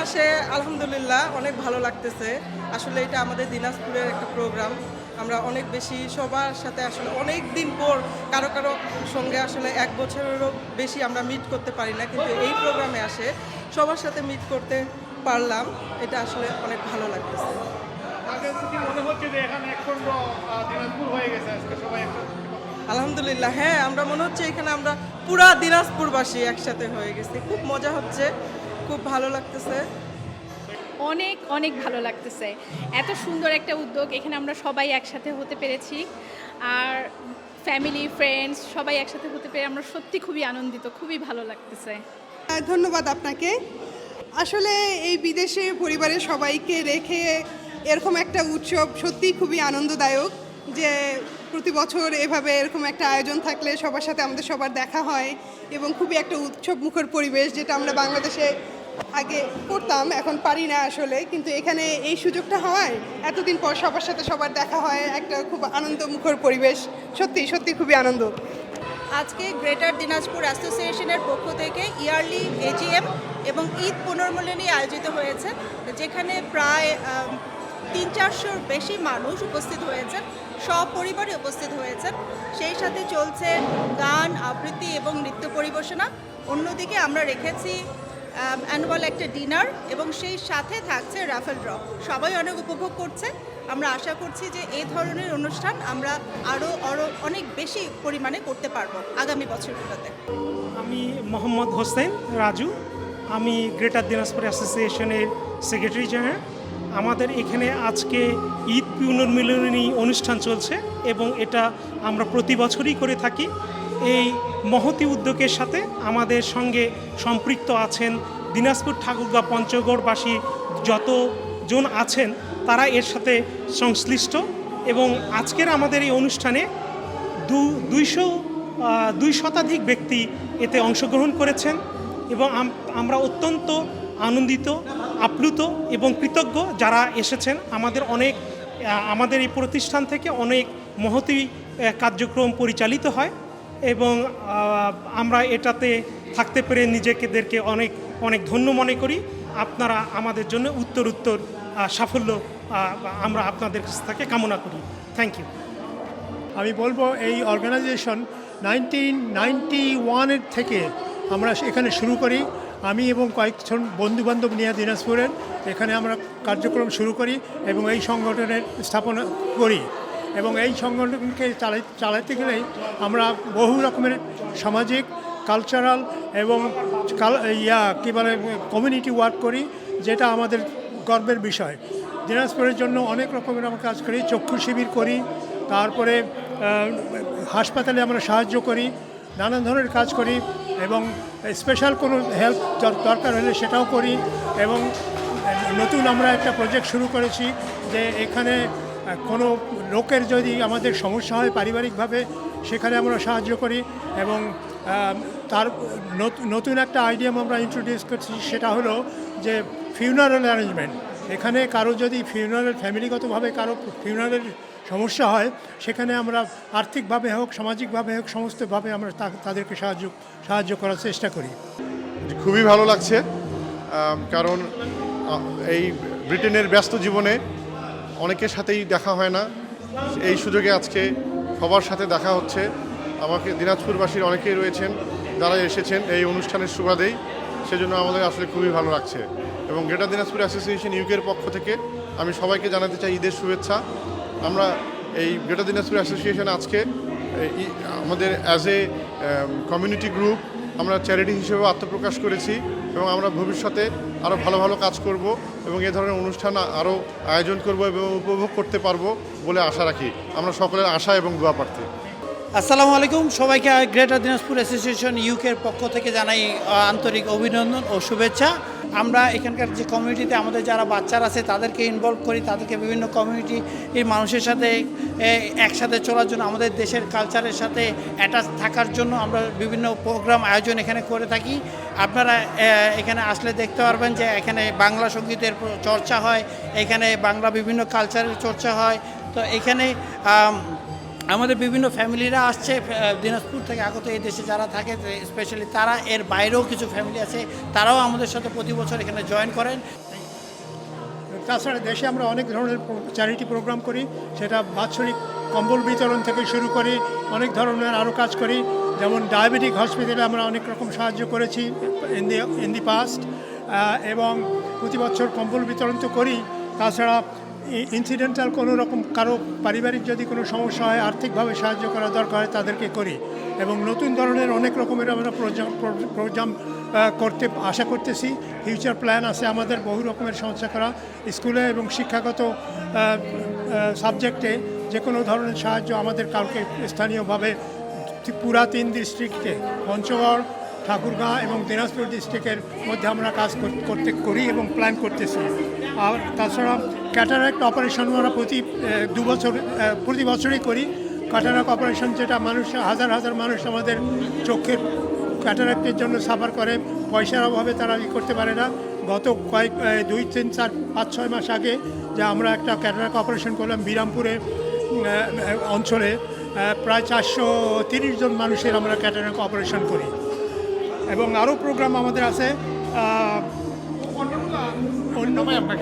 আসে আলহামদুলিল্লাহ অনেক ভালো লাগতেছে। আসলে এটা আমাদের দিনাজপুরের একটা প্রোগ্রাম। আমরা অনেক বেশি সবার সাথে আসলে অনেক দিন পর কারো সঙ্গে আসলে ১ বছরেরও বেশি আমরা মিট করতে পারি না। কিন্তু এই প্রোগ্রামে আসে সবার সাথে মিট করতে পারলাম। এটা আসলে অনেক ভালো লাগতেছে। আগের থেকে মনে হচ্ছে যে এখানে একখণ্ড দিনাজপুর হয়ে গেছে আজকে সবাই একসাথে। আলহামদুলিল্লাহ হ্যাঁ, আমরা মনে হচ্ছে এখানে আমরা পুরা দিনাজপুরবাসী একসাথে হয়ে গেছি। খুব মজা হচ্ছে, খুব ভালো লাগতেছে। অনেক অনেক ভালো লাগতেছে। এত সুন্দর একটা উদ্যোগ, এখানে আমরা সবাই একসাথে হতে পেরেছি। আর ফ্যামিলি ফ্রেন্ডস সবাই একসাথে হতে পেরে আমরা সত্যি খুবই আনন্দিত, খুবই ভালো লাগতেছে। ধন্যবাদ আপনাকে। আসলে এই বিদেশে পরিবারের সবাইকে রেখে এরকম একটা উৎসব সত্যিই খুবই আনন্দদায়ক, যে প্রতি বছর এভাবে এরকম একটা আয়োজন থাকলে সবার সাথে আমাদের সবার দেখা হয় এবং খুবই একটা উৎসব মুখর পরিবেশ, যেটা আমরা বাংলাদেশে আগে করতাম, এখন পারি না আসলে। কিন্তু এখানে এই সুযোগটা হওয়ায় এতদিন পর সবার সাথে সবার দেখা হয়, একটা খুব আনন্দমুখর পরিবেশ। সত্যি সত্যি খুবই আনন্দ। আজকে গ্রেটার দিনাজপুর অ্যাসোসিয়েশনের পক্ষ থেকে ইয়ারলি এজিএম এবং ঈদ পুনর্মিলনী আয়োজিত হয়েছে, যেখানে প্রায় ৩-৪০০ বেশি মানুষ উপস্থিত হয়েছেন, সপরিবারে উপস্থিত হয়েছেন। সেই সাথে চলছে গান, আবৃত্তি এবং নৃত্য পরিবেশনা। অন্যদিকে আমরা রেখেছি অ্যানুয়াল একটা ডিনার এবং সেই সাথে থাকছে রাফেল ড্র। সবাই অনেক উপভোগ করছে। আমরা আশা করছি যে এই ধরনের অনুষ্ঠান আমরা আরও অনেক বেশি পরিমাণে করতে পারবো আগামী বছরগুলোতে। আমি মোহাম্মদ হোসেন রাজু, আমি গ্রেটার দিনাজপুর অ্যাসোসিয়েশনের সেক্রেটারি জেনারেল। আমাদের এখানে আজকে ঈদ পুনর্মিলনী অনুষ্ঠান চলছে এবং এটা আমরা প্রতি বছরই করে থাকি। এই মহতী উদ্যোগের সাথে আমাদের সঙ্গে সম্পৃক্ত আছেন দিনাজপুর ঠাকুরগাঁও পঞ্চগড়বাসী যতজন আছেন, তারা এর সাথে সংশ্লিষ্ট। এবং আজকের আমাদের এই অনুষ্ঠানে 200 শতাধিক ব্যক্তি এতে অংশগ্রহণ করেছেন এবং আমরা অত্যন্ত আনন্দিত, আপ্লুত এবং কৃতজ্ঞ যারা এসেছেন। আমাদের এই প্রতিষ্ঠান থেকে অনেক মহতী কার্যক্রম পরিচালিত হয় এবং আমরা এটাতে থাকতে পেরে নিজেদেরকে অনেক অনেক ধন্য মনে করি। আপনারা আমাদের জন্য উত্তর সাফল্য আমরা আপনাদের কাছ থেকে কামনা করি। Thank you. আমি বলবো এই অর্গানাইজেশন 1991-এর থেকে আমরা এখানে শুরু করি। আমি এবং কয়েকজন বন্ধুবান্ধব নিয়ে দিনাজপুরের এখানে আমরা কার্যক্রম শুরু করি এবং এই সংগঠনের স্থাপনা করি। এবং এই সংগঠনকে চালাতে গেলেই আমরা বহু রকমের সামাজিক, কালচারাল এবং কী বলে কমিউনিটি ওয়ার্ক করি, যেটা আমাদের গর্বের বিষয়। দিনাজপুরের জন্য অনেক রকমের আমরা কাজ করি, চক্ষু শিবির করি, তারপরে হাসপাতালে আমরা সাহায্য করি, নানান ধরনের কাজ করি এবং স্পেশাল কোনো হেল্প দরকার হলে সেটাও করি। এবং নতুন আমরা একটা প্রজেক্ট শুরু করেছি যে এখানে কোনো লোকের যদি আমাদের সমস্যা হয় পারিবারিকভাবে, সেখানে আমরা সাহায্য করি। এবং তার নতুন একটা আইডিয়া আমরা ইন্ট্রোডিউস করছি, সেটা হলো যে ফিউনারাল অ্যারেঞ্জমেন্ট। এখানে কারো যদি ফ্যামিলিগতভাবে কারো ফিউনারালের সমস্যা হয়, সেখানে আমরা আর্থিকভাবে হোক, সামাজিকভাবে হোক, সমস্তভাবে আমরা তাদেরকে সাহায্য করার চেষ্টা করি। খুবই ভালো লাগছে, কারণ এই ব্রিটেনের ব্যস্ত জীবনে অনেকের সাথেই দেখা হয় না। এই সুযোগে আজকে সবার সাথে দেখা হচ্ছে। আমাকে দিনাজপুরবাসীর অনেকেই রয়েছেন যারা এসেছেন এই অনুষ্ঠানের সুবাদেই, সেজন্য আমাদের আসলে খুবই ভালো লাগছে। এবং গ্রেটার দিনাজপুর অ্যাসোসিয়েশন ইউকের পক্ষ থেকে আমি সবাইকে জানাতে চাই ঈদের শুভেচ্ছা। আমরা এই গ্রেটার দিনাজপুর অ্যাসোসিয়েশন আজকে আমাদের অ্যাজ এ কমিউনিটি গ্রুপ আমরা চ্যারিটি হিসেবে আত্মপ্রকাশ করেছি এবং আমরা ভবিষ্যতে আরও ভালো ভালো কাজ করব এবং এ ধরনের অনুষ্ঠান আরও আয়োজন করব এবং উপভোগ করতে পারবো বলে আশা রাখি। আমরা সকলের আশা এবং দোয়া প্রার্থী। আসসালামু আলাইকুম, সবাইকে গ্রেটার দিনাজপুর অ্যাসোসিয়েশন ইউকের পক্ষ থেকে জানাই আন্তরিক অভিনন্দন ও শুভেচ্ছা। আমরা এখানকার যে কমিউনিটিতে আমাদের যারা বাচ্চারা আছে তাদেরকে ইনভলভ করি, তাদেরকে বিভিন্ন কমিউনিটির মানুষের সাথে একসাথে চলার জন্য, আমাদের দেশের কালচারের সাথে অ্যাটাচ থাকার জন্য আমরা বিভিন্ন প্রোগ্রাম আয়োজন এখানে করে থাকি। আপনারা এখানে আসলে দেখতে পারবেন যে এখানে বাংলা সঙ্গীতের চর্চা হয়, এখানে বাংলা বিভিন্ন কালচারের চর্চা হয়। তো এখানে আমাদের বিভিন্ন ফ্যামিলিরা আসছে দিনাজপুর থেকে আগত এই দেশে যারা থাকে স্পেশালি তারা, এর বাইরেও কিছু ফ্যামিলি আছে, তারাও আমাদের সাথে প্রতি বছর এখানে জয়েন করেন। তাছাড়া দেশে আমরা অনেক ধরনের চ্যারিটি প্রোগ্রাম করি, সেটা বাৎসরিক কম্বল বিতরণ থেকে শুরু করি, অনেক ধরনের আরও কাজ করি। যেমন ডায়াবেটিক হসপিটালে আমরা অনেক রকম সাহায্য করেছি ইন দি পাস্ট, এবং প্রতি বছর কম্বল বিতরণ তো করি। তাছাড়া ইনসিডেন্টাল কোনো রকম কারো পারিবারিক যদি কোনো সমস্যা হয়, আর্থিকভাবে সাহায্য করা দরকার হয় তাদেরকে করি। এবং নতুন ধরনের অনেক রকমের আমরা প্রোগ্রাম করতে আশা করতেছি। ফিউচার প্ল্যান আছে আমাদের বহু রকমের সংস্থা করা, স্কুলে এবং শিক্ষাগত সাবজেক্টে যে কোনো ধরনের সাহায্য আমাদের কাউকে স্থানীয়ভাবে পুরা 3 ডিস্ট্রিক্টে পঞ্চগড়, ঠাকুরগাঁ এবং দিনাজপুর ডিস্ট্রিক্টের মধ্যে আমরা কাজ করি এবং প্ল্যান করতেছি। আর তাছাড়া ক্যাটারাক্ট অপারেশন আমরা প্রতি বছরই করি। ক্যাটারাক্ট অপারেশন যেটা হাজার হাজার মানুষ আমাদের চোখের ক্যাটারাক্টের জন্য সাফার করে, পয়সার অভাবে তারা করতে পারে না। গত 2, 3, 4, 5, 6 মাস আগে যে আমরা একটা ক্যাটারাক্ট অপারেশন করলাম বিরামপুরে অঞ্চলে, প্রায় 430 জন মানুষের আমরা ক্যাটারাক্ট অপারেশন করি। এবং আরও প্রোগ্রাম আমাদের আছে অন্য আপনাকে